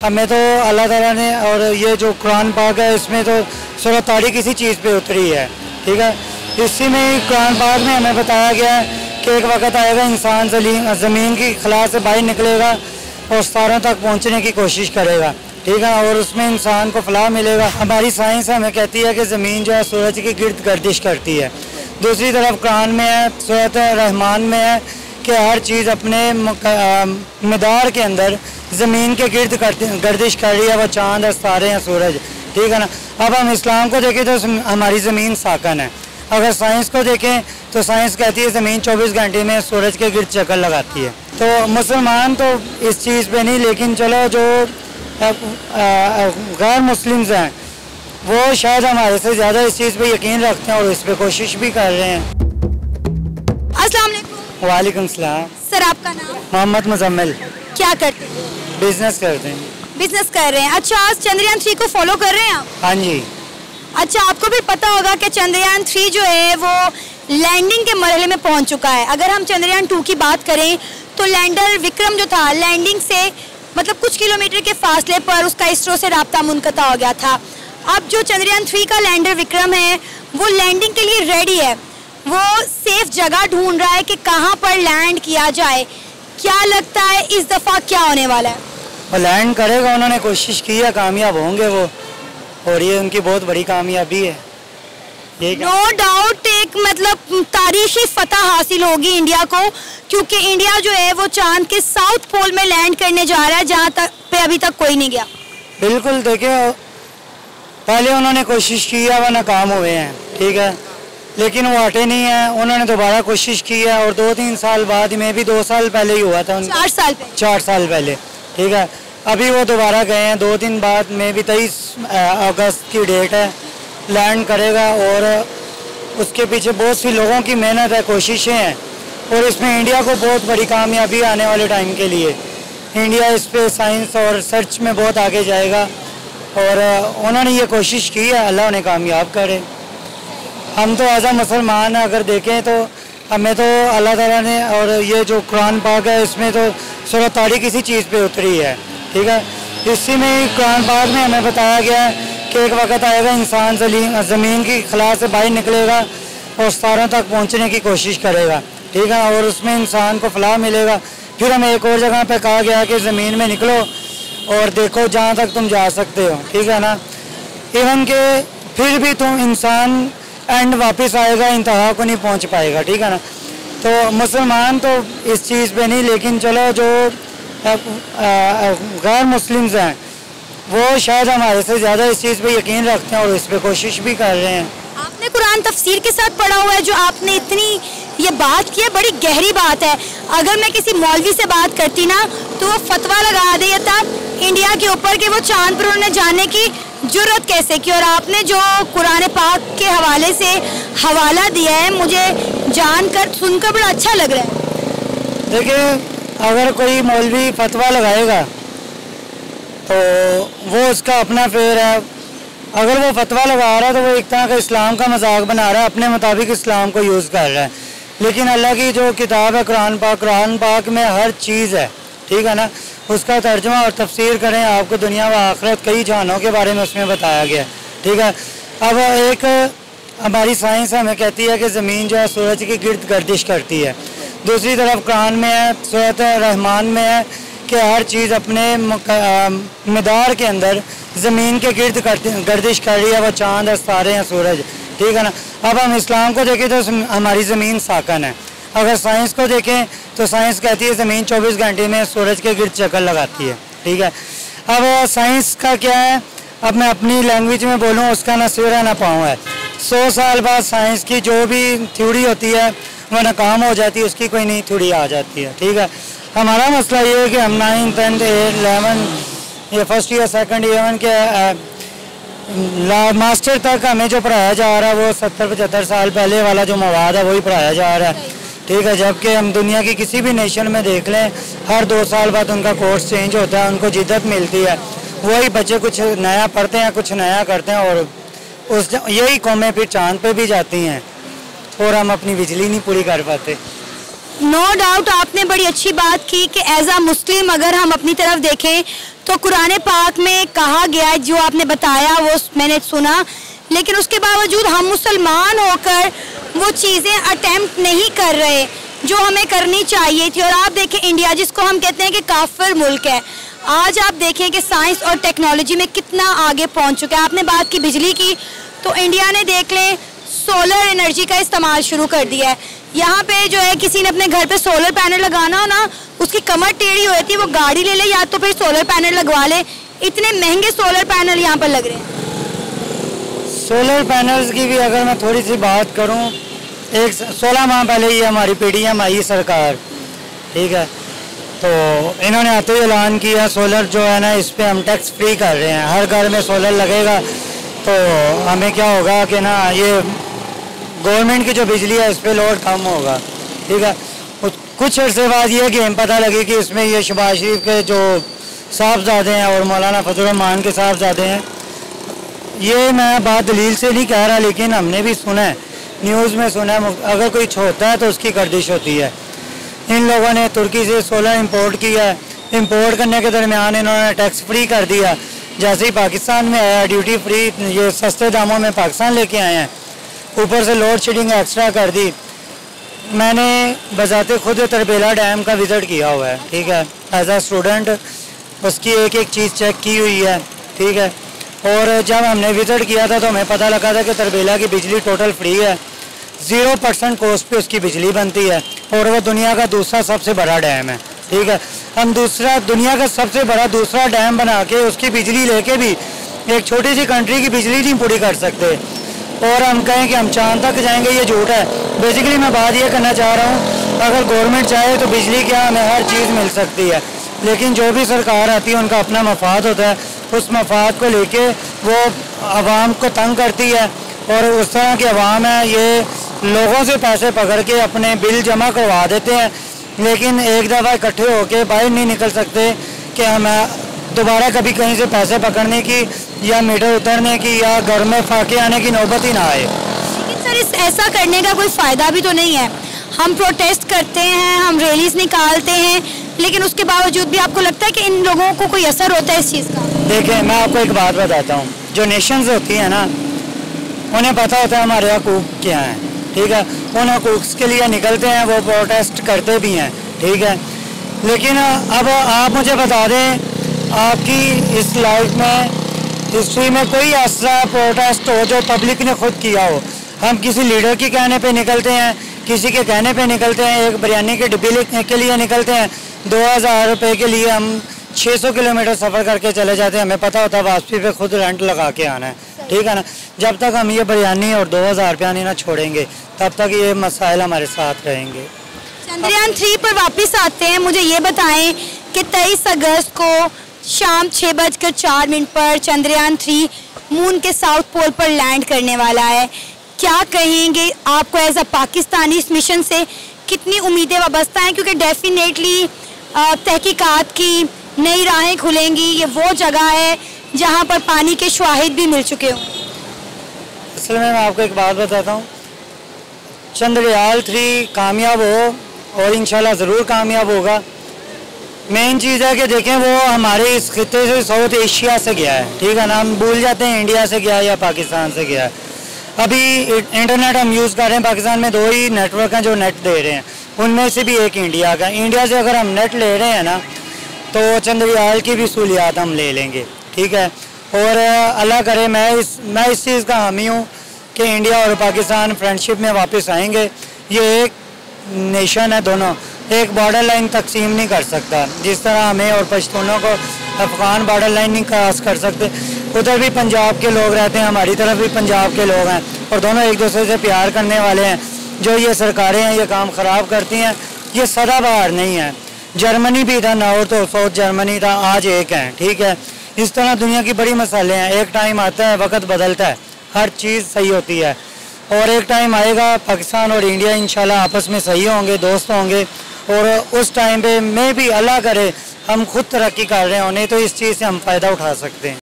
हमें तो अल्लाह ताला ने और ये जो कुरान पाक है इसमें तो सूरह तारीक किसी चीज़ पे उतरी है, ठीक है। इसी में कुरान पाक में हमें बताया गया है कि एक वक्त आएगा इंसान ज़मीन की खला से बाहर निकलेगा और सितारों तक पहुंचने की कोशिश करेगा, ठीक है, और उसमें इंसान को फलाह मिलेगा। हमारी साइंस हमें कहती है कि ज़मीन जो है सूरज के गिर्द गर्दिश करती है। दूसरी तरफ कुरान में है, सूरह रहमान में है कि हर चीज़ अपने मदार के अंदर ज़मीन के गिर्द गर्दिश कर रही है, वो चाँद है, सितारे हैं, सूरज, ठीक है ना। अब हम इस्लाम को देखें तो हमारी ज़मीन साकन है। अगर साइंस को देखें तो साइंस कहती है ज़मीन 24 घंटे में सूरज के गिर्द चक्कर लगाती है। तो मुसलमान तो इस चीज़ पे नहीं, लेकिन चलो जो गैर मुस्लिम्स हैं वो शायद हमारे से ज़्यादा इस चीज़ पे यकीन रखते हैं और इस पर कोशिश भी कर रहे हैं। अस्सलाम वालेकुम। वालेकुम सलाम। सर आपका नाम? मोहम्मद मुजम्मिल। क्या करते हैं? बिजनेस करते हैं। बिजनेस कर रहे हैं। अच्छा, आज चंद्रयान 3 को फॉलो कर रहे हैं आप? हाँ जी। अच्छा, आपको भी पता होगा कि चंद्रयान 3 जो है वो लैंडिंग के मरहले में पहुंच चुका है। अगर हम चंद्रयान 2 की बात करें तो लैंडर विक्रम जो था लैंडिंग से मतलब कुछ किलोमीटर के फासले पर उसका इसरो से राब्ता मुनक़ता हो गया था। अब जो चंद्रयान 3 का लैंडर विक्रम है वो लैंडिंग के लिए रेडी है, वो सेफ जगह ढूंढ रहा है कि कहाँ पर लैंड किया जाए। क्या लगता है इस दफ़ा क्या होने वाला है? वो लैंड करेगा, उन्होंने कोशिश की है, कामयाब होंगे वो, और ये उनकी बहुत बड़ी कामयाबी है। नो डाउट एक मतलब तारीखी फतह हासिल होगी इंडिया को, क्योंकि इंडिया जो है वो चांद के साउथ पोल में लैंड करने जा रहा है, जहाँ तक पे अभी तक कोई नहीं गया। बिल्कुल, देखिए पहले उन्होंने कोशिश की है, वो नाकाम हुए हैं, ठीक है, लेकिन वो हटे नहीं है, उन्होंने दोबारा कोशिश की है और 2-3 साल बाद में भी 2 साल पहले ही हुआ था, 4 साल पहले, ठीक है। अभी वो दोबारा गए हैं 2 दिन बाद में भी 23 अगस्त की डेट है, लैंड करेगा और उसके पीछे बहुत सी लोगों की मेहनत है, कोशिशें हैं और इसमें इंडिया को बहुत बड़ी कामयाबी आने वाले टाइम के लिए। इंडिया इस पे साइंस और रिसर्च में बहुत आगे जाएगा और उन्होंने ये कोशिश की है, अल्लाह उन्हें कामयाब करे। हम तो एज आ मुसलमान अगर देखें तो हमें तो अल्लाह ताला ने और ये जो कुरान पाक है इसमें तो सूरह तारीक किसी चीज़ पे उतरी है, ठीक है। इसी में कुरान पाक में हमें बताया गया है कि एक वक्त आएगा इंसान ज़मीन की खला से बाहर निकलेगा और सितारों तक पहुंचने की कोशिश करेगा, ठीक है, और उसमें इंसान को फलाह मिलेगा। फिर हमें एक और जगह पे कहा गया कि ज़मीन में निकलो और देखो जहाँ तक तुम जा सकते हो, ठीक है ना। इवन के फिर भी तुम इंसान एंड वापस आएगा, इंतहा को नहीं पहुँच पाएगा, ठीक है ना। तो मुसलमान तो इस चीज़ पे नहीं, लेकिन चलो जो गैर मुस्लिम्स हैं वो शायद हमारे से ज़्यादा इस चीज़ पे यकीन रखते हैं और इस पर कोशिश भी कर रहे हैं। आपने कुरान तफसीर के साथ पढ़ा हुआ है, जो आपने इतनी ये बात की है, बड़ी गहरी बात है। अगर मैं किसी मौलवी से बात करती ना तो वो फतवा लगा देता इंडिया के ऊपर कि वो चांद पर उन्होंने जाने की जुर्रत कैसे की, और आपने जो कुरान पाक के हवाले से हवाला दिया है मुझे जानकर सुनकर बड़ा अच्छा लग रहा है। देखिए, अगर कोई मौलवी फतवा लगाएगा तो वो उसका अपना फेर है। अगर वो फतवा लगा रहा है तो वो एक तरह का इस्लाम का मजाक बना रहा है, अपने मुताबिक इस्लाम को यूज़ कर रहा है। लेकिन अल्लाह की जो किताब है कुरान पाक में हर चीज़ है, ठीक है ना। उसका तर्जुमा और तफसीर करें, आपको दुनिया व आखिरत कई जहानों के बारे में उसमें बताया गया, ठीक है। अब एक हमारी साइंस हमें कहती है कि ज़मीन जो है सूरज की गिर्द गर्दिश करती है। दूसरी तरफ कुरान में है, सूरह रहमान में है कि हर चीज़ अपने मदार के अंदर ज़मीन के गिर्द गर्दिश कर रही है, वो चाँद है, सितारे हैं, सूरज, ठीक है ना। अब हम इस्लाम को देखें तो हमारी ज़मीन साकन है। अगर साइंस को देखें तो साइंस कहती है ज़मीन 24 घंटे में सूरज के गिर्द चक्कर लगाती है, ठीक है। अब साइंस का क्या है, अब मैं अपनी लैंग्वेज में बोलूँ, उसका ना सिर है ना पाँव है। 100 साल बाद साइंस की जो भी थ्योरी होती है वह नाकाम हो जाती है, उसकी कोई नई थ्योरी आ जाती है, ठीक है। हमारा मसला ये है कि हम 9th 10th 11 या फर्स्ट ईयर सेकंड ईयर के मास्टर तक हमें जो पढ़ाया जा रहा है वो 70-75 साल पहले वाला जो मवाद है वही पढ़ाया जा रहा है, ठीक है। जबकि हम दुनिया की किसी भी नेशन में देख लें, हर 2 साल बाद उनका कोर्स चेंज होता है, उनको जिद्दत मिलती है, वही बच्चे कुछ नया पढ़ते हैं, कुछ नया करते हैं और यही कौमें फिर चांद पे भी जाती हैं और हम अपनी बिजली नहीं पूरी कर पाते। नो डाउट आपने बड़ी अच्छी बात की कि एज आ मुस्लिम अगर हम अपनी तरफ देखें तो कुरान पाक में कहा गया है, जो आपने बताया वो मैंने सुना, लेकिन उसके बावजूद हम मुसलमान होकर वो चीज़ें अटेम्प्ट नहीं कर रहे जो हमें करनी चाहिए थी। और आप देखें इंडिया, जिसको हम कहते हैं कि काफिर मुल्क है, आज आप देखें कि साइंस और टेक्नोलॉजी में कितना आगे पहुंच चुका है। आपने बात की बिजली की, तो इंडिया ने देख लें सोलर एनर्जी का इस्तेमाल शुरू कर दिया है। यहाँ पे जो है किसी ने अपने घर पे सोलर पैनल लगाना हो ना, उसकी कमर टेढ़ी होती है, वो गाड़ी ले ले या तो फिर सोलर पैनल लगवा ले। इतने महंगे सोलर पैनल यहाँ पर लग रहे हैं। सोलर पैनल्स की भी अगर मैं थोड़ी सी बात करूं, 16 माह पहले ये हमारी PDM आई सरकार, ठीक है, तो इन्होंने आते ही ऐलान किया सोलर जो है ना, इस पे हम टैक्स फ्री कर रहे हैं, हर घर में सोलर लगेगा। तो हमें क्या होगा कि ना, ये गवर्नमेंट की जो बिजली है इस पे लोड कम होगा, ठीक है। कुछ अर्से बाद ये गेम पता लगी कि इसमें ये शहबाज शरीफ के जो साहबजादे हैं और मौलाना फजल रहमान के साहबजादे हैं, ये मैं बात दलील से नहीं कह रहा, लेकिन हमने भी सुना है, न्यूज़ में सुना है, अगर कोई छोड़ता है तो उसकी गर्दिश होती है। इन लोगों ने तुर्की से सोलर इंपोर्ट किया है, इंपोर्ट करने के दरमियान इन्होंने टैक्स फ्री कर दिया। जैसे ही पाकिस्तान में आया ड्यूटी फ्री, ये सस्ते दामों में पाकिस्तान लेके आए हैं, ऊपर से लोड शेडिंग एक्स्ट्रा कर दी। मैंने बजाते खुद तरबेला डैम का विज़िट किया हुआ है, ठीक है, एज आ स्टूडेंट, उसकी एक एक चीज़ चेक की हुई है, ठीक है। और जब हमने विज़िट किया था तो हमें पता लगा था कि तरबेला की बिजली टोटल फ्री है, 0% कॉस्ट पे उसकी बिजली बनती है, और वो दुनिया का दूसरा सबसे बड़ा डैम है, ठीक है। हम दुनिया का सबसे बड़ा दूसरा डैम बना के उसकी बिजली लेके भी एक छोटी सी कंट्री की बिजली नहीं पूरी कर सकते, और हम कहें कि हम चांद तक जाएंगे, ये झूठ है। बेसिकली मैं बात ये करना चाह रहा हूँ, अगर गवर्नमेंट चाहे तो बिजली क्या हमें हर चीज़ मिल सकती है, लेकिन जो भी सरकार आती है उनका अपना मफाद होता है, उस मफाद को लेके वो आवाम को तंग करती है। और उस तरह की आवाम है, ये लोगों से पैसे पकड़ के अपने बिल जमा करवा देते हैं, लेकिन एक दफ़ा इकट्ठे होके बाहर नहीं निकल सकते कि हम दोबारा कभी कहीं से पैसे पकड़ने की या मीटर उतरने की या घर में फाके आने की नौबत ही ना आए। लेकिन सर ऐसा करने का कोई फ़ायदा भी तो नहीं है। हम प्रोटेस्ट करते हैं, हम रैलीज निकालते हैं, लेकिन उसके बावजूद भी आपको लगता है कि इन लोगों को कोई असर होता है इस चीज़ का? देखिए, मैं आपको एक बात बताता हूँ, जो नेशंस होती हैं ना, उन्हें पता होता है हमारे हकूक़ क्या हैं, ठीक है, उन हकूक़ के लिए निकलते हैं, वो प्रोटेस्ट करते भी हैं, ठीक है। लेकिन अब आप मुझे बता दें, आपकी इस लाइफ में, हिस्ट्री में कोई ऐसा प्रोटेस्ट हो जो पब्लिक ने खुद किया हो। हम किसी लीडर के कहने पे निकलते हैं, किसी के कहने पे निकलते हैं, एक बिरयानी के डिब्बे के लिए निकलते हैं, 2000 रुपये के लिए हम 600 किलोमीटर सफ़र करके चले जाते हैं, हमें पता होता है वापसी पे खुद रेंट लगा के आना है, ठीक है ना। जब तक हम ये बिरयानी और 2000 रुपया नहीं ना छोड़ेंगे, तब तक ये मसाइल हमारे साथ रहेंगे। चंद्रयान 3 पर वापस आते हैं, मुझे ये बताएं कि 23 अगस्त को शाम 6:04 पर चंद्रयान 3 मून के साउथ पोल पर लैंड करने वाला है। क्या कहेंगे आपको एज अ पाकिस्तानी, इस मिशन से कितनी उम्मीदें वाबस्ता हैं? क्योंकि डेफिनेटली तहकीकात की नई राहें खुलेंगी। ये वो जगह है जहां पर पानी के शवाहिद भी मिल चुके हों। असल में मैं आपको एक बात बताता हूँ, चंद्रयान 3 कामयाब हो और इंशाल्लाह ज़रूर कामयाब होगा। मेन चीज़ है कि देखें, वो हमारे इस खिते से साउथ एशिया से गया है, ठीक है ना, हम भूल जाते हैं इंडिया से गया या पाकिस्तान से गया है। अभी इंटरनेट हम यूज़ कर रहे हैं, पाकिस्तान में 2 ही नेटवर्क हैं जो नेट दे रहे हैं, उनमें से भी एक इंडिया का। इंडिया से अगर हम नेट ले रहे हैं ना, तो चंद्रयान की भी सहूलियात हम ले लेंगे, ठीक है। और अल्लाह करे, मैं इस चीज़ का हामी हूँ कि इंडिया और पाकिस्तान फ्रेंडशिप में वापस आएंगे। ये एक नेशन है, दोनों एक बॉर्डर लाइन तकसीम नहीं कर सकता, जिस तरह हमें और पश्तूनों को अफगान बॉर्डर लाइन नहीं क्रॉस कर सकते। उधर भी पंजाब के लोग रहते हैं, हमारी तरफ भी पंजाब के लोग हैं, और दोनों एक दूसरे से प्यार करने वाले हैं। जो ये सरकारें हैं ये काम ख़राब करती हैं, ये सदाबहार नहीं है। जर्मनी भी था, नॉर्थ और साउथ जर्मनी था, आज एक है, ठीक है। इस तरह दुनिया की बड़ी मसाले हैं, एक टाइम आता है, वक्त बदलता है, हर चीज़ सही होती है, और एक टाइम आएगा पाकिस्तान और इंडिया इंशाल्लाह आपस में सही होंगे, दोस्त होंगे, और उस टाइम पे मैं भी अल्लाह करे हम खुद तरक्की कर रहे हों, नहीं तो इस चीज़ से हम फ़ायदा उठा सकते हैं।